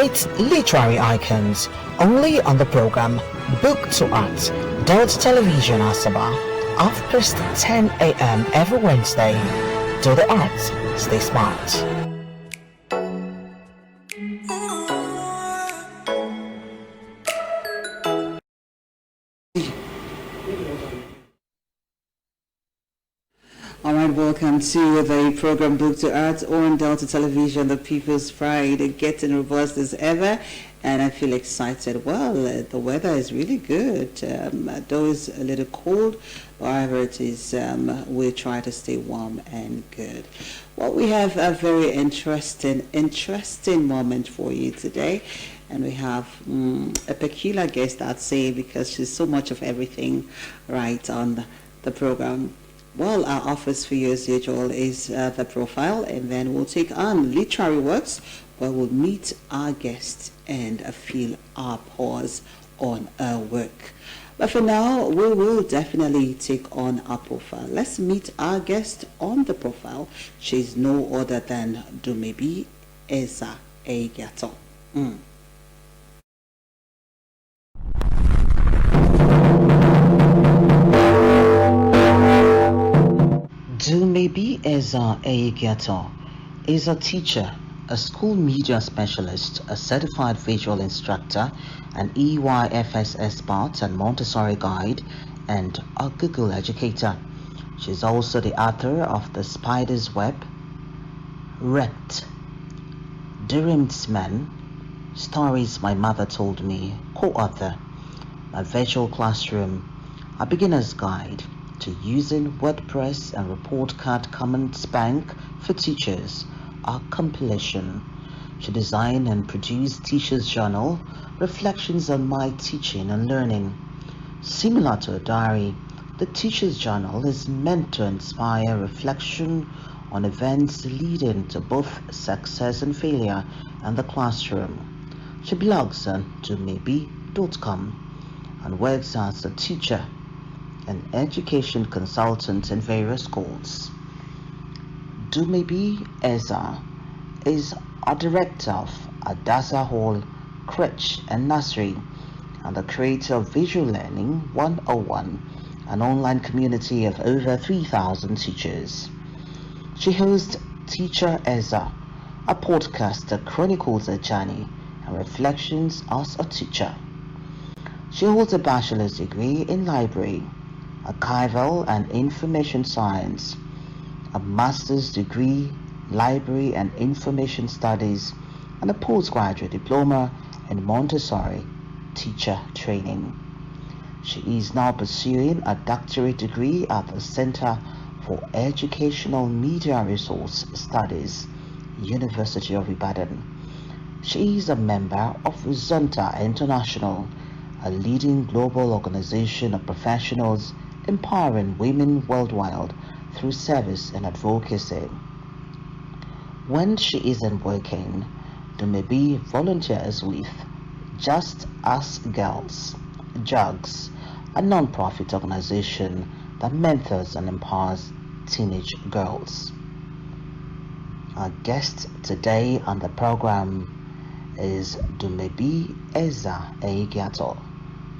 Meet literary icons only on the program Book2ART, Delta Television Asaba, 10 a.m. every Wednesday. Do the arts, stay smart. Alright, welcome to the program Book2ART on Delta Television, the People's Pride, getting robust as ever, and I feel excited. Well, the weather is really good, though it's a little cold, but however it is, we try to stay warm and good. Well, we have a very interesting moment for you today, and we have a peculiar guest, I'd say, because she's so much of everything right on the program. Well, our offers for you as usual is the profile, and then we'll take on literary works where we'll meet our guest and feel our pause on our work. But for now, we will definitely take on our profile. Let's meet our guest on the profile. She's no other than Dumebi Ezar Ehigiator. Dumebi Ezar Ehigiator is a teacher, a school media specialist, a certified visual instructor, an EYFS expert and Montessori guide, and a Google educator. She's also the author of The Spider's Web, Wrecked, Dreams Man, Stories My Mother Told Me, co-author, My Virtual Classroom, A Beginner's Guide to Using WordPress and Report Card Comments Bank for Teachers, a compilation. She designed and produced Teacher's Journal, Reflections on My Teaching and Learning. Similar to a diary, the Teacher's Journal is meant to inspire reflection on events leading to both success and failure in the classroom. She blogs on Dumebi.com and works as a teacher, an education consultant in various schools. Dumebi Ezar is a director of Adasa Hall, Crèche and Nursery, and the creator of Visual Learning 101, an online community of over 3,000 teachers. She hosts Teacher Ezar, a podcast that chronicles her journey and reflections as a teacher. She holds a bachelor's degree in library, archival and information science, a master's degree, library and information studies, and a postgraduate diploma in Montessori teacher training. She is now pursuing a doctorate degree at the Center for Educational Media Resource Studies, University of Ibadan. She is a member of Zonta International, a leading global organization of professionals empowering women worldwide through service and advocacy. When she isn't working, Dumebi volunteers with Just Us Girls, JUGS, a non-profit organization that mentors and empowers teenage girls. Our guest today on the program is Dumebi Ezar Ehigiator.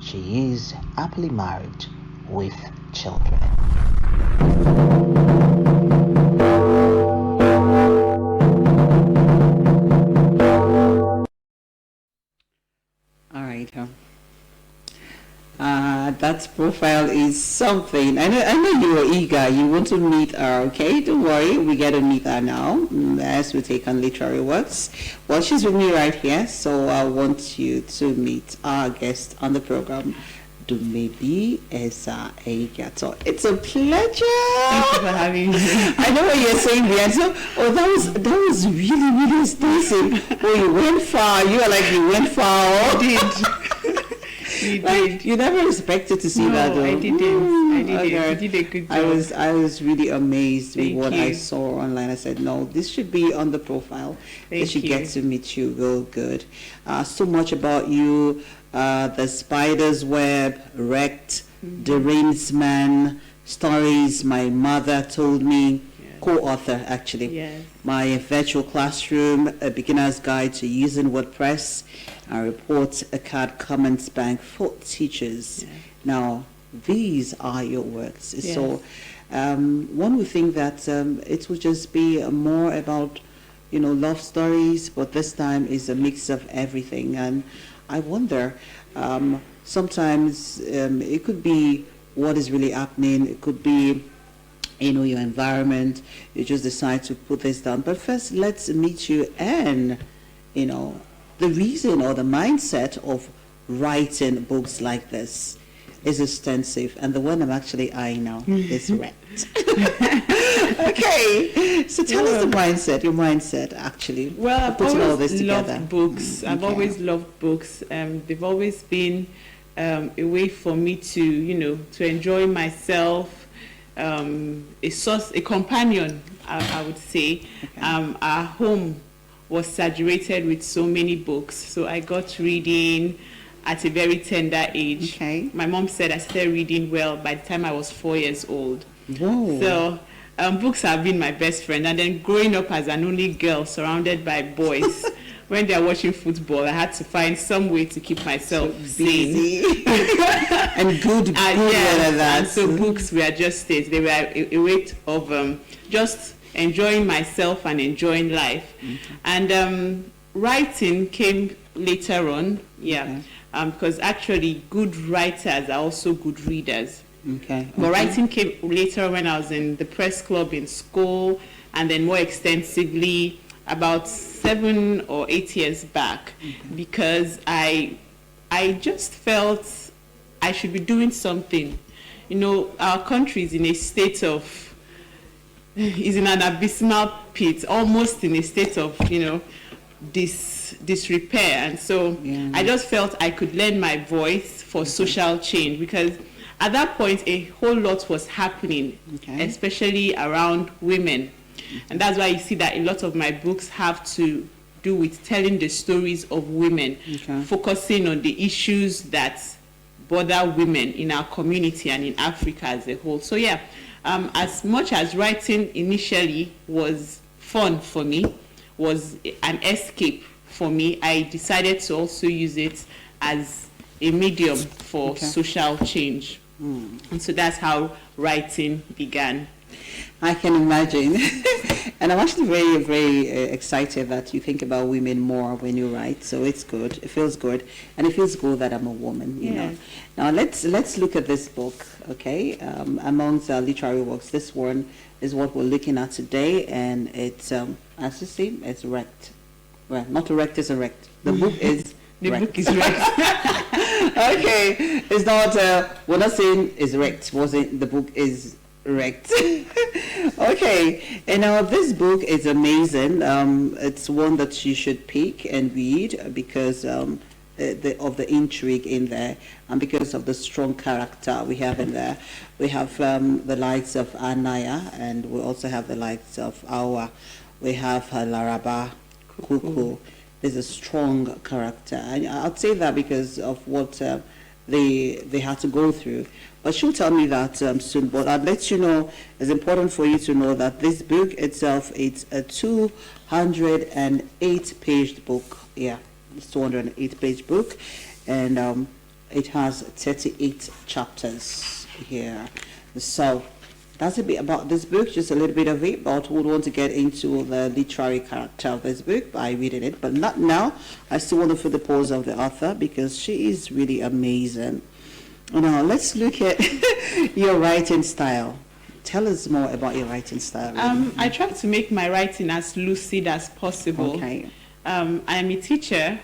She is happily married with children. All right. That profile is something. I know you were eager. You want to meet her, okay? Don't worry. We get to meet her now as we take on literary works. Well, she's with me right here, so I want you to meet our guest on the program, Dumebi Ezar Ehigiator. It's a pleasure. Thank you for having me. I know what you're saying, Bianca. Oh, that was really, really expensive. Oh, you went far. You are like, you went far. I did. You did. You never expected to see that, though. I didn't. You did a good job. I was really amazed with what you. I saw online. I said, no, this should be on the profile. They should get to meet you real good. So much about you. The Spider's Web, Wrecked, The Rains Man, Stories My Mother Told Me. Yes. co-author, actually. Yes. My virtual classroom, a beginner's guide to using WordPress, and report a card comments bank for teachers. Yeah. Now, these are your works. Yes. So, one would think that it would just be more about, love stories, but this time is a mix of everything. And I wonder, sometimes it could be what is really happening. It could be, your environment. You just decide to put this down. But first, let's meet you and, the reason or the mindset of writing books like this is extensive, and the one I'm actually eyeing now is red. Okay, so tell us your mindset actually. Well, I've putting all this always together. loved books. I've Okay. always loved books. They've always been a way for me to, to enjoy myself. A companion, I would say. Okay. Our home was saturated with so many books, so I got reading at a very tender age. Okay. My mom said I started reading well by the time I was 4 years old. Whoa. So books have been my best friend. And then growing up as an only girl surrounded by boys, when they're watching football, I had to find some way to keep myself sane. Busy. And good And that. and so books were just it. They were a way of just enjoying myself and enjoying life. Mm-hmm. And writing came later on, because actually good writers are also good readers. Okay. But writing came later when I was in the press club in school, and then more extensively about 7 or 8 years back, because I just felt I should be doing something. Our country is in a state of, is in an abysmal pit, almost in a state of, disrepair. And so I just felt I could lend my voice for social change, because at that point a whole lot was happening, especially around women. And that's why you see that a lot of my books have to do with telling the stories of women, focusing on the issues that bother women in our community and in Africa as a whole. So as much as writing initially was fun for me, was an escape for me, I decided to also use it as a medium for social change. And so that's how writing began. I can imagine. And I'm actually very, very excited that you think about women more when you write. So it's good. It feels good. And it feels good that I'm a woman, you know. Now let's look at this book, okay? Amongst literary works, this one is what we're looking at today. And it's, as you see, it's wrecked. Well, not erect, it's erect. The book is The wrecked. book is wrecked. Okay. It's not, we're not saying it's wrecked. We're saying the book is wrecked. Okay, and now this book is amazing. It's one that you should pick and read because of the intrigue in there, and because of the strong character we have in there. We have the likes of Anaya, and we also have the likes of Awa. We have Laraba, Kuku. There's a strong character, and I'd say that because of what they had to go through. But she'll tell me that soon. But I'll let you know, it's important for you to know that this book itself, it's a 208-page book. Yeah, it's 208-page book. And it has 38 chapters here. So that's a bit about this book, just a little bit of it. But we want to get into the literary character of this book by reading it. But not now. I still want to feel the pose of the author because she is really amazing. Now, let's look at your writing style. Tell us more about your writing style. Really. I try to make my writing as lucid as possible. Okay. I'm a teacher,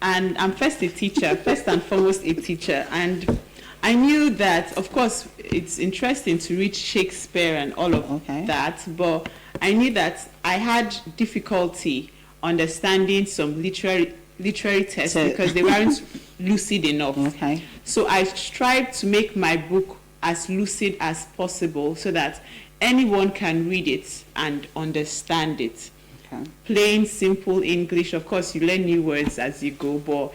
and I'm first and foremost a teacher. And I knew that, of course, it's interesting to read Shakespeare and all of that, but I knew that I had difficulty understanding some literary texts because they weren't lucid enough. Okay. So I strive to make my book as lucid as possible so that anyone can read it and understand it. Okay. Plain, simple English. Of course, you learn new words as you go, but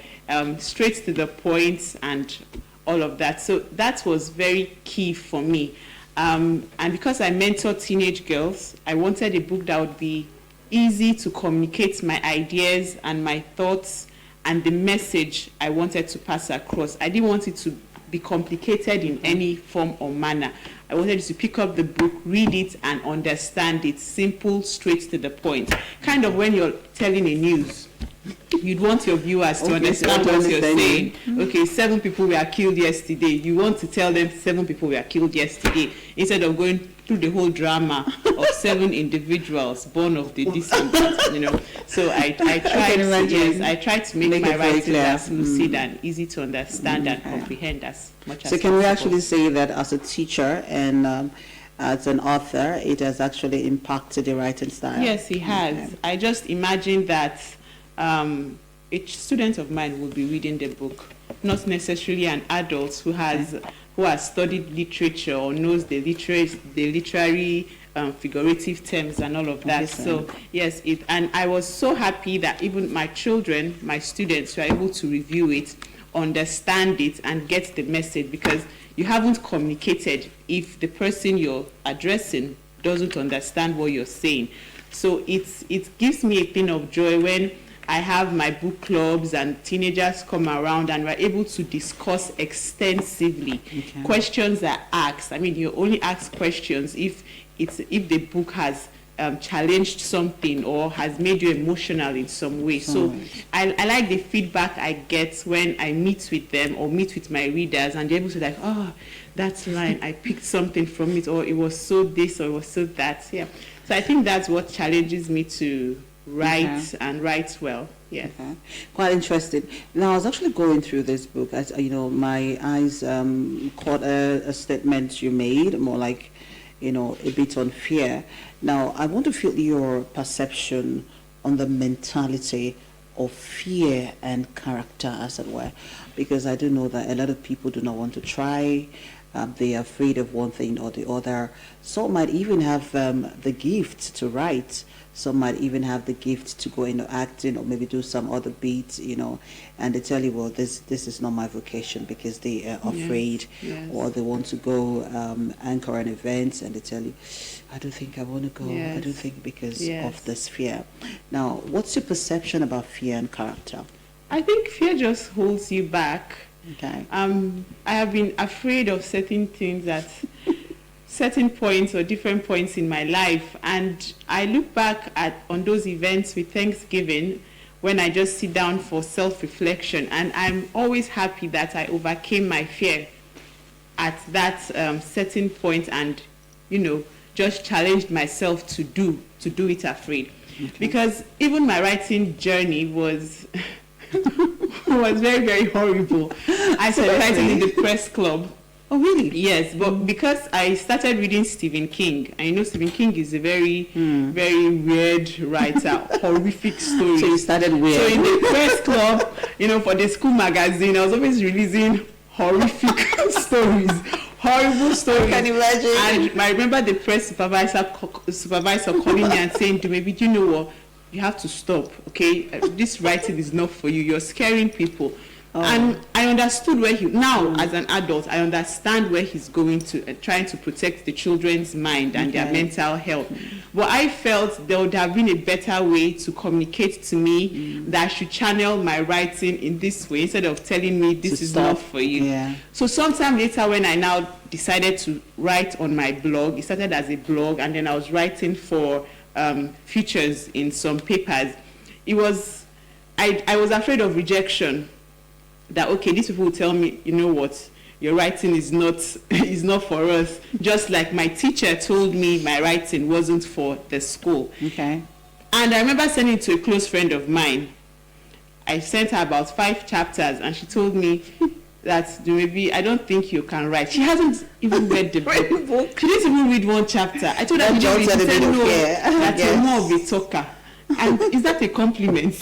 straight to the point and all of that. So that was very key for me. And because I mentor teenage girls, I wanted a book that would be easy to communicate my ideas and my thoughts and the message I wanted to pass across. I didn't want it to be complicated in any form or manner. I wanted you to pick up the book, read it, and understand it. Simple, straight to the point. Kind of when you're telling a news, you'd want your viewers to understand what you're saying. Okay, 7 people were killed yesterday. You want to tell them 7 people were killed yesterday instead of going through the whole drama of 7 individuals born of the descendant, you know. So I tried to make my writing as lucid and easy to understand and comprehend as much as possible. So can we actually say that as a teacher and as an author, it has actually impacted your writing style? Yes, it has. Okay. I just imagine that a student of mine will be reading the book, not necessarily an adult who has studied literature or knows the literary figurative terms and all of that. So yes, and I was so happy that even my children, my students, were able to review it, understand it, and get the message, because you haven't communicated if the person you're addressing doesn't understand what you're saying. So it gives me a thing of joy when I have my book clubs and teenagers come around and we're able to discuss extensively. Okay. Questions are asked. I mean, you only ask questions if the book has challenged something or has made you emotional in some way. So I like the feedback I get when I meet with them or meet with my readers, and they're able to like, oh, that line, I picked something from it, or it was so this, or it was so that. Yeah. So I think that's what challenges me to write and write well. Yes. Okay. Quite interesting. Now, I was actually going through this book. As you know, my eyes caught a statement you made, more like, you know, a bit on fear. Now, I want to feel your perception on the mentality of fear and character, as it were, because I do know that a lot of people do not want to try. They are afraid of one thing or the other. Some might even have the gift to write. Some might even have the gift to go into acting or maybe do some other beats, you know, and they tell you, well, this is not my vocation, because they are afraid. Yes. Or they want to go anchor an event and they tell you, I don't think I want to go. Yes. I don't think, because of this fear. Now, what's your perception about fear and character? I think fear just holds you back. Okay. I have been afraid of certain things at certain points or different points in my life, and I look back on those events with Thanksgiving when I just sit down for self-reflection, and I'm always happy that I overcame my fear at that certain point, and you know, just challenged myself to do it afraid. Okay. Because even my writing journey was was very, very horrible. I started writing in the press club. Oh, really? Yes, but because I started reading Stephen King, and you know Stephen King is a very, very weird writer, horrific stories. So you started weird. So in the press club, you know, for the school magazine, I was always releasing horrific stories, horrible stories. I can imagine. And I remember the press supervisor calling me and saying, Dumebi, do you know what? You have to stop, okay? This writing is not for you. You're scaring people. Oh. And I understood where as an adult, I understand where he's going to, trying to protect the children's mind and their mental health. But I felt there would have been a better way to communicate to me that I should channel my writing in this way instead of telling me this is not for you. Yeah. So sometime later, when I now decided to write on my blog, it started as a blog, and then I was writing for features in some papers. I was afraid of rejection. That okay, these people will tell me, you know what, your writing is not for us. Just like my teacher told me my writing wasn't for the school. Okay. And I remember sending it to a close friend of mine. I sent her about 5 chapters, and she told me that maybe I don't think you can write. She hasn't even read the book. She didn't even read 1 chapter. I told her she didn't read. She said no, that you're more of a talker. And is that a compliment?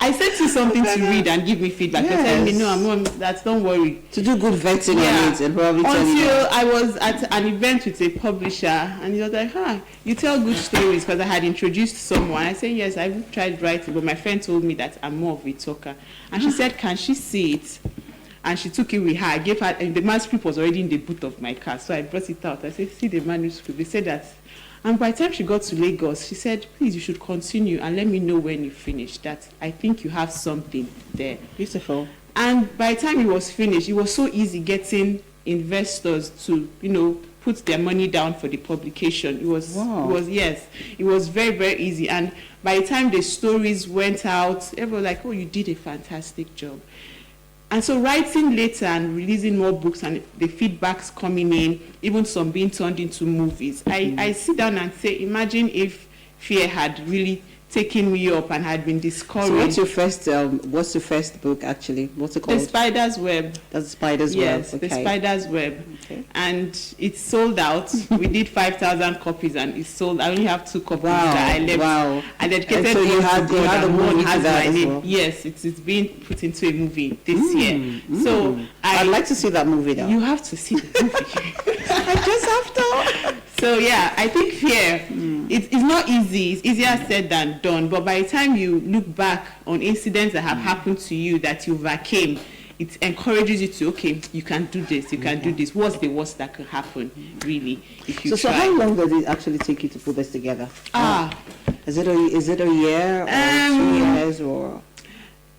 I sent you something to read and give me feedback. Yes. Telling me, no, don't worry. To do good vetting on it and probably until I was at an event with a publisher, and he was like, you tell good stories, because I had introduced someone. I said, yes, I've tried writing, but my friend told me that I'm more of a talker. And she said, can she see it? and she took it with her. I gave her, and the manuscript was already in the boot of my car, so I brought it out. I said, see the manuscript. They said that, and by the time she got to Lagos, she said, please, you should continue and let me know when you finish. That I think you have something there. Beautiful. And by the time it was finished, it was so easy getting investors to, put their money down for the publication. It was, it was very, very easy. And by the time the stories went out, everyone was like, oh, you did a fantastic job. And so writing later and releasing more books and the feedbacks coming in, even some being turned into movies, I sit down and say, imagine if fear had really taken me up and had been discouraged. So what's your first book actually? What's it called? The Spider's Web. That's the Spider's Web. Yes, okay. The Spider's Web. Okay. And it's sold out. We did 5,000 copies and it's sold. I only have 2 copies that I left. Wow. I dedicated so you had a movie to that as well. Yes, it's being put into a movie this year. So I'd like to see that movie now. You have to see the movie. I just have to. So yeah, I think fear, it's not easy. It's easier said than done. But by the time you look back on incidents that have happened to you that you overcame, it encourages you to, okay, you can do this, you can do this. What's the worst that could happen, really, if you try? So how long does it actually take you to put this together? Is it a year or 2 years or?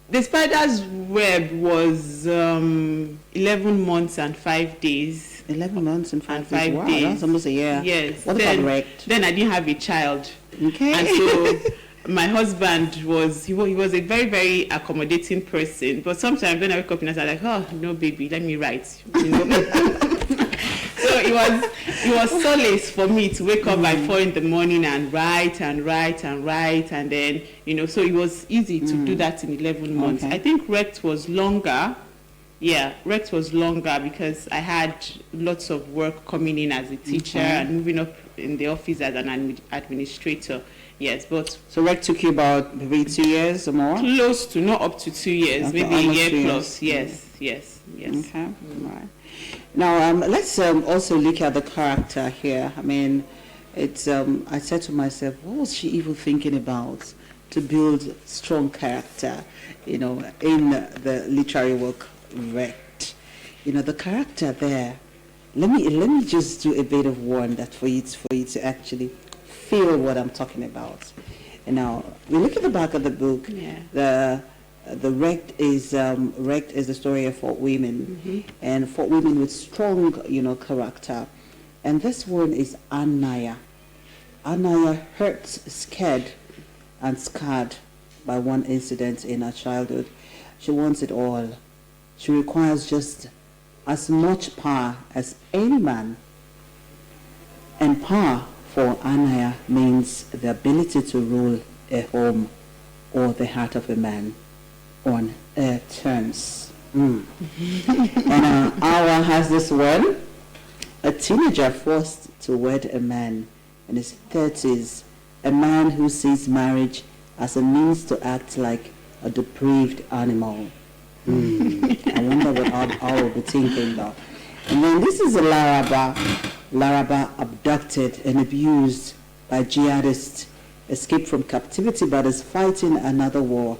The Spider's Web was 11 months and 5 days. 11 months and 5 days. Wow, that's almost a year. Yes. What about Rect? Then I didn't have a child. Okay. And so my husband was a very, very accommodating person. But sometimes when I wake up and I was like, oh, no, baby, let me write. So it was solace for me to wake up by 4 in the morning and write and write and write. And then, so it was easy to do that in 11 months. Okay. I think Rect was longer. Yeah, Rect was longer because I had lots of work coming in as a teacher and moving up in the office as an administrator. Yes, but... So Rect took you about maybe 2 years or more? Close to, not up to 2 years, okay, maybe a year plus. Yes. Okay, right. Now, let's also look at the character here. I mean, it's I said to myself, what was she even thinking about to build strong character, in the literary work Rect? The character there. Let me just do a bit of one that for you to actually feel what I'm talking about. And now we look at the back of the book. Yeah. The Rect is the story of 4 women, and 4 women with strong character. And this one is Anaya. Anaya hurt, scared, and scarred by one incident in her childhood. She wants it all. She requires just as much power as any man. And power for Anaya means the ability to rule a home or the heart of a man on her terms. And Awa has this one: a teenager forced to wed a man in his 30s, a man who sees marriage as a means to act like a depraved animal. I wonder what I will be thinking though. And then this is Laraba. Laraba, abducted and abused by jihadists, escaped from captivity but is fighting another war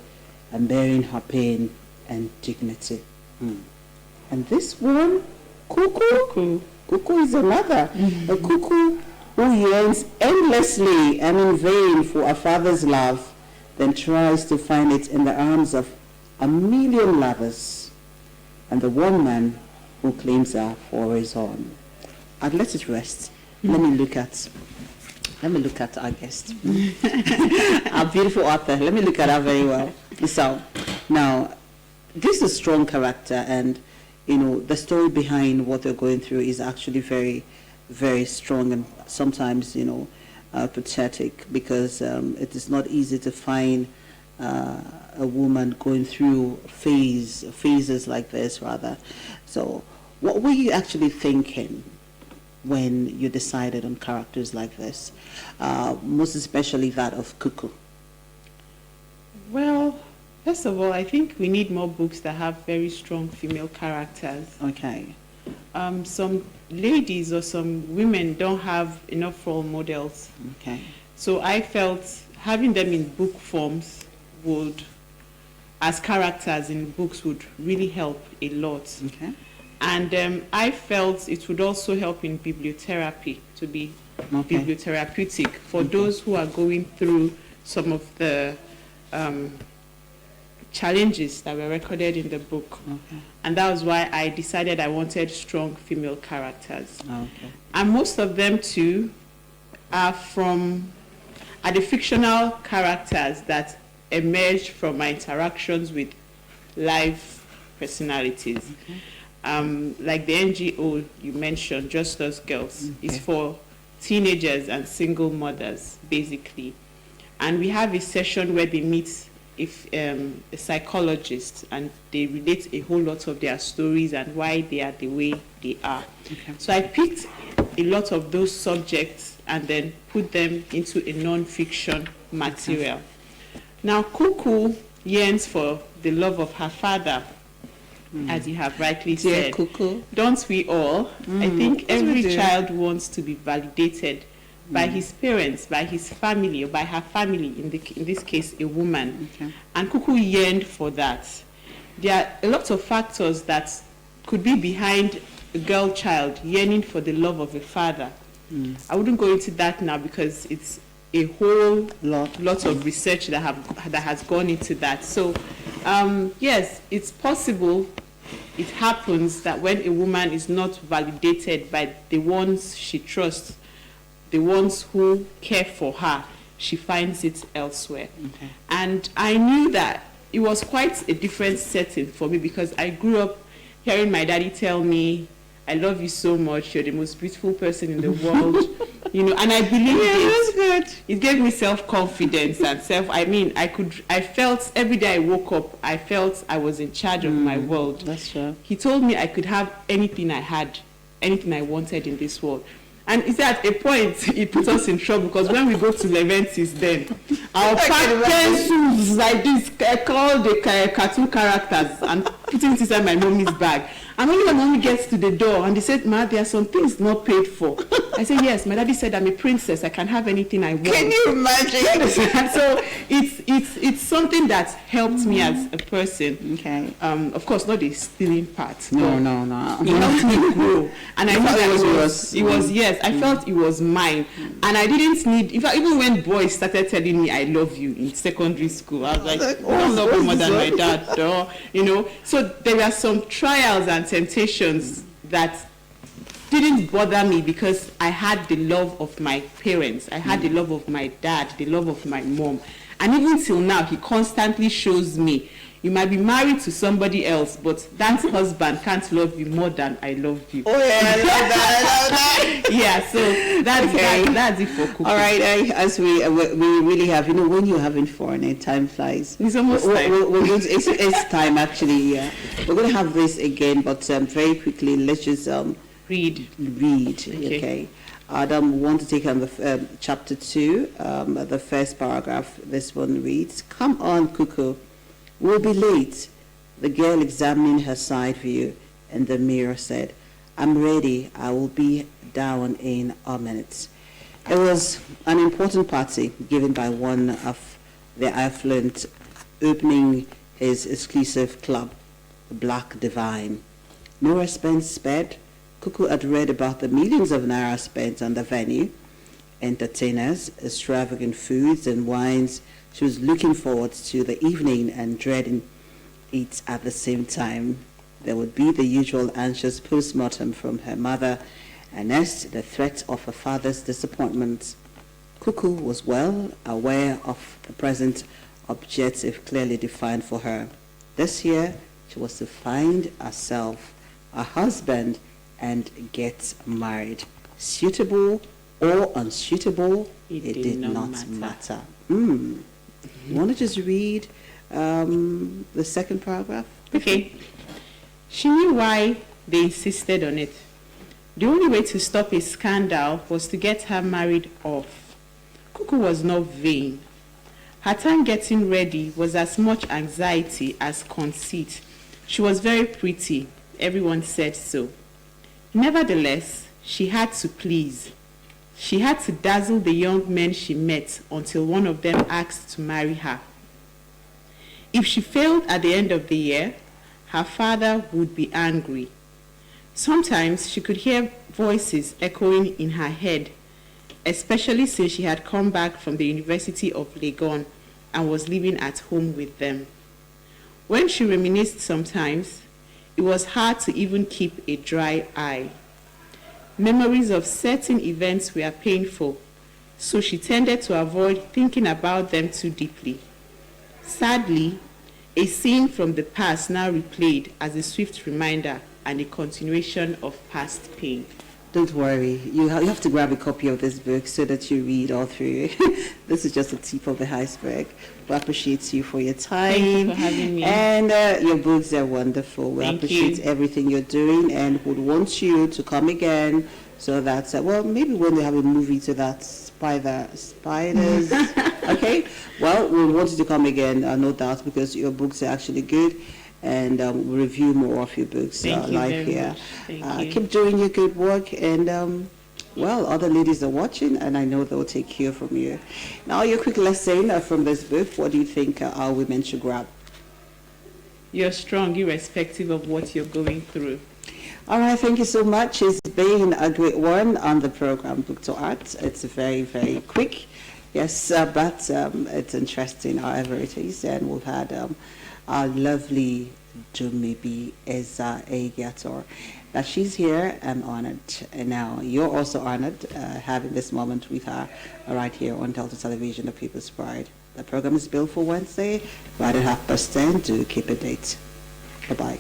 and bearing her pain and dignity. And this one, Cuckoo. Cuckoo is another. A cuckoo who yearns endlessly and in vain for a father's love, then tries to find it in the arms of a million lovers, and the one man who claims her for his own. I'd let it rest. Let me look at our guest, our beautiful author. Let me look at her very well. So, now, this is a strong character, and the story behind what they're going through is actually very, very strong, and sometimes pathetic, because it is not easy to find a woman going through phases like this, rather. So, what were you actually thinking when you decided on characters like this, most especially that of Cuckoo? Well, first of all, I think we need more books that have very strong female characters. Okay. Some ladies or some women don't have enough role models. Okay. So I felt having them in book forms would as characters in books would really help a lot. Okay. And I felt it would also help in bibliotherapy, to be bibliotherapeutic for those who are going through some of the challenges that were recorded in the book. Okay. And that was why I decided I wanted strong female characters. Okay. And most of them too are the fictional characters that emerged from my interactions with live personalities. Like the NGO you mentioned, Just Us Girls, is for teenagers and single mothers, basically. And we have a session where they meet a psychologist, and they relate a whole lot of their stories and why they are the way they are. Okay. So I picked a lot of those subjects and then put them into a non-fiction material. Now, Cuckoo yearns for the love of her father, as you have rightly said. Cuckoo. Don't we all? I think every child wants to be validated by his parents, by his family, or by her family, in this case, a woman. Okay. And Cuckoo yearned for that. There are a lot of factors that could be behind a girl child yearning for the love of a father. I wouldn't go into that now because it's a whole lot of research that has gone into that. So, yes, it's possible. It happens that when a woman is not validated by the ones she trusts, the ones who care for her, she finds it elsewhere. Okay. And I knew that it was quite a different setting for me because I grew up hearing my daddy tell me, I love you so much, you're the most beautiful person in the world, and I believed it. That's good. It gave me self-confidence and I felt every day I woke up, I felt I was in charge of my world. That's true. He told me I could have anything I wanted in this world. And it's at a point it put us in trouble because when we go to Leventis then, our pack pencils like this, I call the cartoon characters and putting it inside my mommy's bag. And only when mommy gets to the door and they said, Ma, there are some things not paid for. I said, yes, my daddy said I'm a princess, I can have anything I want. Can you imagine? So it's something that helped me as a person. Okay. Of course, not the stealing part. No. It helped me grow. And I knew that it was yes, I felt it was mine. And I didn't need, in fact, even when boys started telling me I love you in secondary school, I was like, I don't love you more than my dad, So there were some trials and temptations that didn't bother me because I had the love of my parents. I had the love of my dad, the love of my mom. And even till now, he constantly shows me, you might be married to somebody else, but that husband can't love you more than I love you. Oh, yeah, I love that. Yeah, so that's it for Cuckoo. All right, as we really have, when you're having fun and time flies. It's almost time. It's time, actually, yeah. We're going to have this again, but very quickly, let's just read. Okay. Adam, we want to take on the chapter 2, the first paragraph. This one reads, "Come on, Cuckoo. We'll be late." The girl examining her side view in the mirror said, "I'm ready. I will be down in a minute." It was an important party given by one of the affluent, opening his exclusive club, the Black Divine. Nora Spence spared. Cuckoo had read about the millions of naira spent on the venue, entertainers, extravagant foods and wines. She was looking forward to the evening and dreading it at the same time. There would be the usual anxious post-mortem from her mother, and next, the threat of her father's disappointment. Cuckoo was well aware of the present objective clearly defined for her. This year, she was to find herself a husband and get married. Suitable or unsuitable, it did not matter. You want to just read the second paragraph? Okay. She knew why they insisted on it. The only way to stop a scandal was to get her married off. Cuckoo was not vain. Her time getting ready was as much anxiety as conceit. She was very pretty. Everyone said so. Nevertheless, she had to please. She had to dazzle the young men she met until one of them asked to marry her. If she failed at the end of the year, her father would be angry. Sometimes she could hear voices echoing in her head, especially since she had come back from the University of Legon and was living at home with them. When she reminisced sometimes, it was hard to even keep a dry eye. Memories of certain events were painful, so she tended to avoid thinking about them too deeply. Sadly, a scene from the past now replayed as a swift reminder and a continuation of past pain. Don't worry, you have to grab a copy of this book so that you read all through. This is just the tip of the iceberg. We appreciate you for your time. Thank you for having me. And your books are wonderful. We Thank appreciate you. everything you're doing and would want you to come again so that, well, maybe when they have a movie to that spiders. Okay? Well, we want you to come again, no doubt, because your books are actually good. And we'll review more of your books live here. Thank you. Keep doing your good work, and well, other ladies are watching, and I know they'll take care from you. Now, your quick lesson from this book. What do you think our women should grab? You're strong irrespective of what you're going through. All right, thank you so much. It's been a great one on the program Book to Art. It's very, very quick. Yes, but it's interesting however it is, and we've had our lovely Dumebi Ezar Ehigiator. That she's here, I'm honored. And now you're also honored having this moment with her right here on Delta Television, The People's Pride. The program is billed for Wednesday, right at 10:30. Do keep a date. Bye-bye.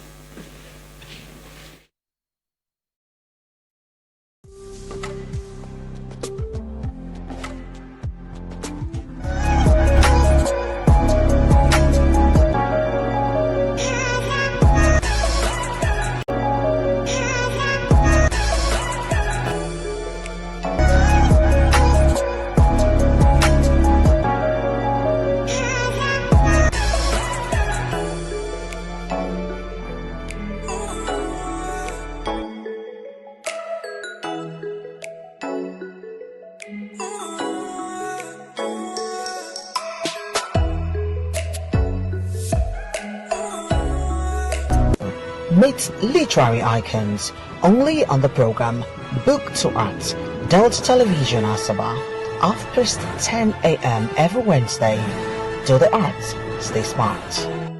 Meet literary icons only on the program Book to Art, Delta Television Asaba, 10 a.m. every Wednesday. Do the art, stay smart.